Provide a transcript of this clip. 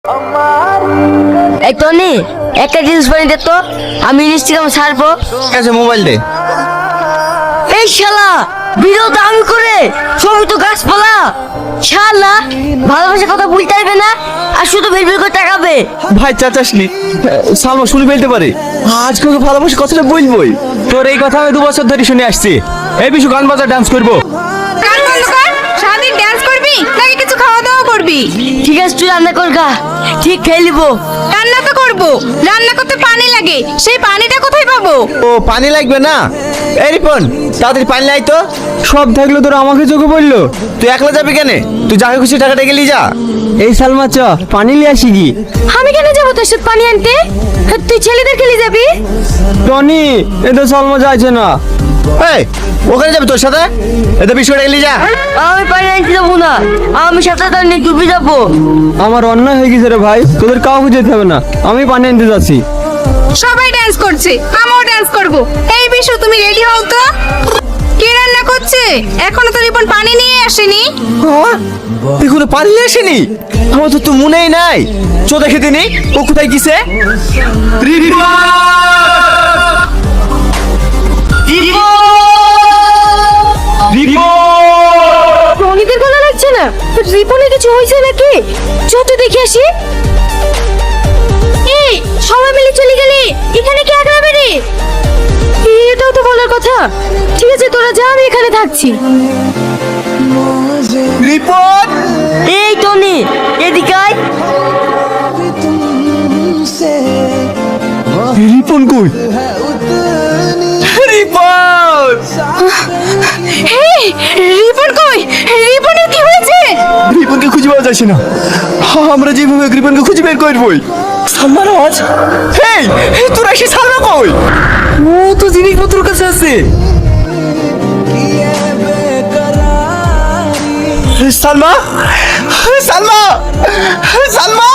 এই টনি একটা জিনিস বানিয়ে দে তো, আমি ইনস্টাগ্রাম ছাড়বো। আছে মোবাইল দে। এই শালা ভিডিও তো আমি করে, ছবি তো গাছপালা। শালা ভালোবাসার কথা বলতে পারবে না আর শুধু বের করে তাকাবে। ভাই চাচাসনি সালমা শুনে ফেলতে পারে, আজকে ওকে ভালোবাসি কথাটা বলবই। তোর এই কথা আমি 2 বছর ধরে শুনে আসছি। এই বিশু গান বাজা ডান্স করবো। গান বন্ধ কর। সারাদিন ড্যান্স করবি নাকি কিছু খাওয়া দাওয়া করবি? ঠিক আছে তুই রান্না কর গা, ঠিক খেয়ে নিবো। রান্না তো করবো, রান্না করতে পানি লাগে, সেই পানিটা কোথায় পাবো? ও পানি লাগবে না? এই রিপন তাড়াতাড়ি পানি লাই তো। সব থাকলো তোর আমাকে চোখে পড়লো, তুই একলা যাবি কেন? তুই যাকে খুশি টাকাটা গেলি যা। এই সালমা চ পানি লিয়ে আসি কি? আমি কেন যাবো তোর সাথে পানি আনতে? তুই ছেলেদের খেলে যাবি। টনি এটা সালমা যাইছে না। এই ওখানে যাবি তোর সাথে? এটা বিষয়টা গেলি যা। আমি পানি আনতে যাবো না, আমি সাথে তার নিয়ে ডুবে যাবো। আমার অন্যায় হয়ে গেছে রে ভাই, তোদের কাউকে যেতে হবে না, আমি পানি আনতে যাচ্ছি। সবাই ড্যান্স করছে, আমিও ড্যান্স করব। এই বিশু তুমি রেডি হও তো। কে রান্না করছে? এখনো তো রিপন পানি নিয়ে আসেনি। এগুলো পানি নিয়ে আসেনি? আমার তো মনেই নাই। চো দেখে দিনি ও কোথায় গেছে। রনিদের গলা লাগছে না, রিপনের কিছু হয়েছে নাকি? চল তো দেখে আসি। এই সবাই মিলে চলে গেলে এখানে কি আগ্রাবে রে? এটাও তো বলার কথা। ঠিক আছে তোরা যা, আমি এখানে থাকছি। রিপন এই টনি এদিকে আয়। রিপন কই? রিপন এই রিপন কই? রিপনের কি হয়েছে? রিপনকে খুঁজে পাওয়া যাচ্ছে না। আমরা যেভাবে রিপনকে খুঁজে বের করবই। সালমান আওয়াজ। হেই তোরা এসে সালমা কই? ও তো জিনিসপত্রের কাছে আছে। সালমা সালমা সালমা